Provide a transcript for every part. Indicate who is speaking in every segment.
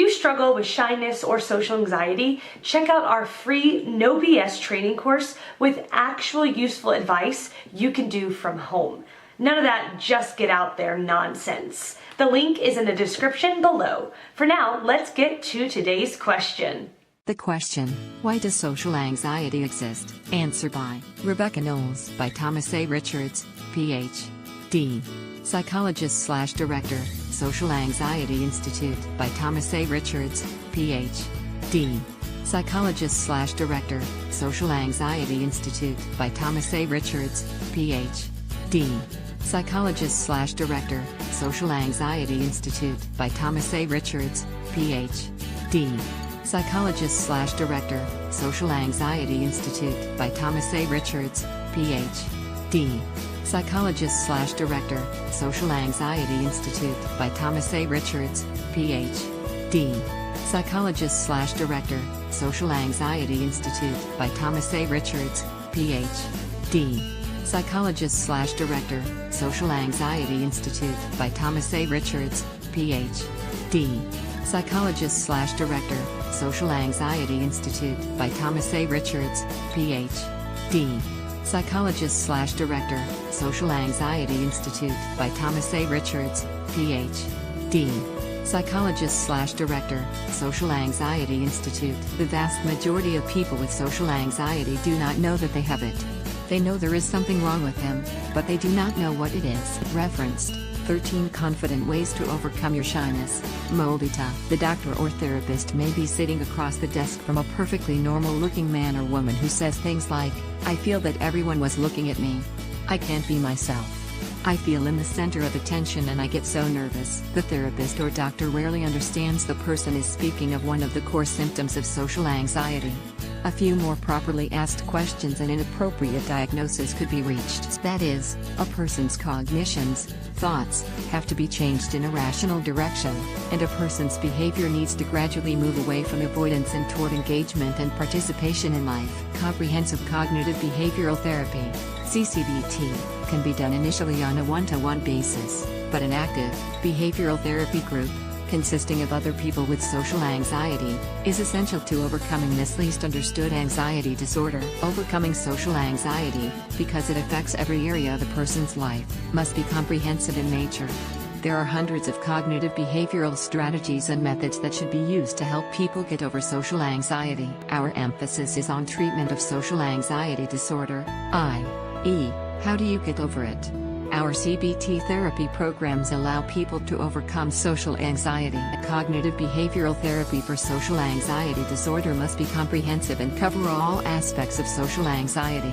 Speaker 1: you struggle with shyness or social anxiety, check out our free No BS training course with actual useful advice you can do from home. None of that just get out there nonsense. The link is in the description below. For now, let's get to today's question.
Speaker 2: The question, why does social anxiety exist? Answer by Rebecca Knowles by Thomas A. Richards, Ph.D. Psychologist/Director, Social Anxiety Institute by Thomas A. Richards, Ph.D. Psychologist/Director, Social Anxiety Institute by Thomas A. Richards, Ph.D. Psychologist/Director, Social Anxiety Institute by Thomas A. Richards, Ph.D. Psychologist/Director, Social Anxiety Institute by Thomas A. Richards, Ph.D. Psychologist/Director, Social Anxiety Institute by Thomas A. Richards, Ph.D. Psychologist/Director, Social Anxiety Institute by Thomas A. Richards, Ph.D. Psychologist/Director, Social Anxiety Institute by Thomas A. Richards, Ph.D. Psychologist/Director, Social Anxiety Institute by Thomas A. Richards, Ph.D. Psychologist/Director, Social Anxiety Institute by Thomas A. Richards, Ph.D. Psychologist/Director, Social Anxiety Institute. The vast majority of people with social anxiety do not know that they have it. They know there is something wrong with them, but they do not know what it is. Referenced 13 Confident Ways to Overcome Your Shyness. Moldita. The doctor or therapist may be sitting across the desk from a perfectly normal-looking man or woman who says things like, "I feel that everyone was looking at me. I can't be myself. I feel in the center of attention and I get so nervous." The therapist or doctor rarely understands the person is speaking of one of the core symptoms of social anxiety. A few more properly asked questions and an appropriate diagnosis could be reached. That is, a person's cognitions, thoughts, have to be changed in a rational direction, and a person's behavior needs to gradually move away from avoidance and toward engagement and participation in life. Comprehensive cognitive behavioral therapy, CCBT, can be done initially on a one-to-one basis, but an active, behavioral therapy group, consisting of other people with social anxiety, is essential to overcoming this least understood anxiety disorder. Overcoming social anxiety, because it affects every area of a person's life, must be comprehensive in nature. There are hundreds of cognitive behavioral strategies and methods that should be used to help people get over social anxiety. Our emphasis is on treatment of social anxiety disorder, i.e., how do you get over it? Our CBT therapy programs allow people to overcome social anxiety. Cognitive behavioral therapy for social anxiety disorder must be comprehensive and cover all aspects of social anxiety.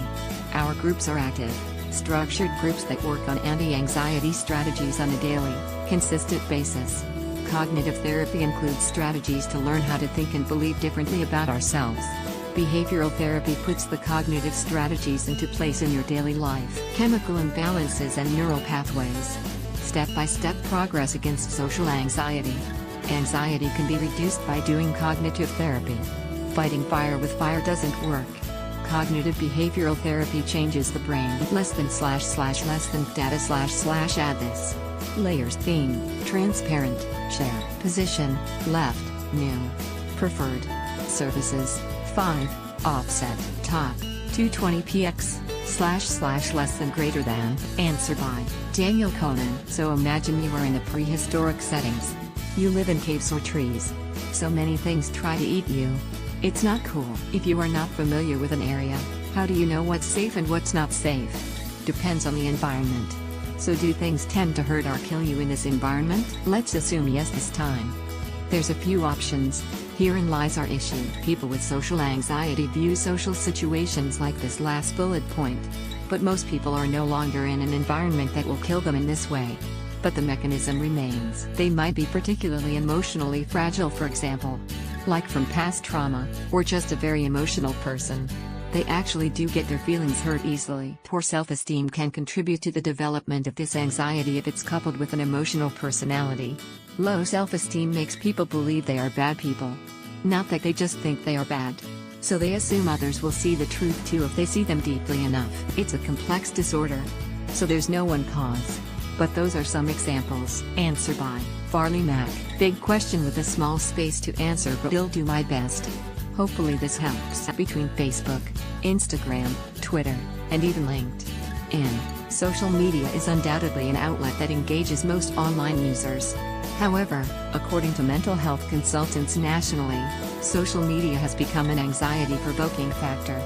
Speaker 2: Our groups are active, structured groups that work on anti-anxiety strategies on a daily, consistent basis. Cognitive therapy includes strategies to learn how to think and believe differently about ourselves. Behavioral therapy puts the cognitive strategies into place in your daily life. Chemical imbalances and neural pathways. Step-by-step progress against social anxiety. Anxiety can be reduced by doing cognitive therapy. Fighting fire with fire doesn't work. Cognitive behavioral therapy changes the brain. Less than data / add this. Layers. Theme, transparent, share. Position, left, new. Preferred. Services. 5, offset, top, 220px, / less than greater than. Answer by Daniel Conan. So imagine you are in a prehistoric settings. You live in caves or trees. So many things try to eat you. It's not cool. If you are not familiar with an area, how do you know what's safe and what's not safe? Depends on the environment. So do things tend to hurt or kill you in this environment? Let's assume yes this time. There's a few options. Herein lies our issue. People with social anxiety view social situations like this last bullet point. But most people are no longer in an environment that will kill them in this way. But the mechanism remains. They might be particularly emotionally fragile, for example. Like from past trauma, or just a very emotional person. They actually do get their feelings hurt easily. Poor self-esteem can contribute to the development of this anxiety if it's coupled with an emotional personality. Low self-esteem makes people believe they are bad people. Not that they just think they are bad. So they assume others will see the truth too if they see them deeply enough. It's a complex disorder. So there's no one cause. But those are some examples. Answer by Farley Mac. Big question with a small space to answer, but I'll do my best. Hopefully this helps. Between Facebook, Instagram, Twitter, and even LinkedIn, social media is undoubtedly an outlet that engages most online users. However, according to mental health consultants nationally, social media has become an anxiety-provoking factor.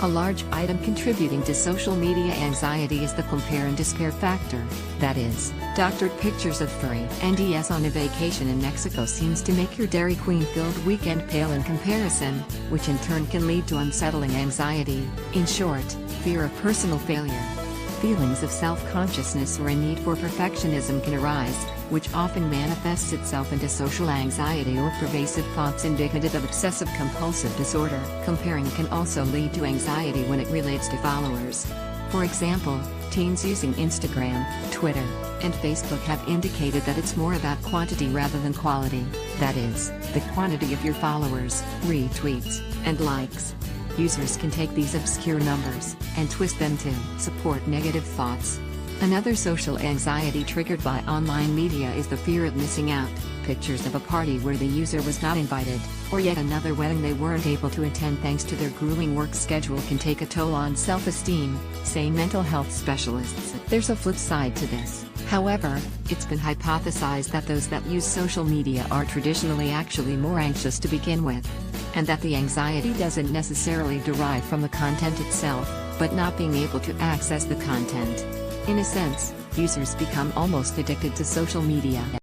Speaker 2: A large item contributing to social media anxiety is the compare and despair factor. That is, doctored pictures of furry NDS on a vacation in Mexico seems to make your Dairy Queen-filled weekend pale in comparison, which in turn can lead to unsettling anxiety. In short, fear of personal failure. Feelings of self-consciousness or a need for perfectionism can arise, which often manifests itself into social anxiety or pervasive thoughts indicative of obsessive-compulsive disorder. Comparing can also lead to anxiety when it relates to followers. For example, teens using Instagram, Twitter, and Facebook have indicated that it's more about quantity rather than quality. That is, the quantity of your followers, retweets, and likes. Users can take these obscure numbers and twist them to support negative thoughts. Another social anxiety triggered by online media is the fear of missing out. Pictures of a party where the user was not invited, or yet another wedding they weren't able to attend thanks to their grueling work schedule can take a toll on self-esteem, say mental health specialists. There's a flip side to this. However, it's been hypothesized that those that use social media are traditionally actually more anxious to begin with, and that the anxiety doesn't necessarily derive from the content itself, but not being able to access the content. In a sense, users become almost addicted to social media.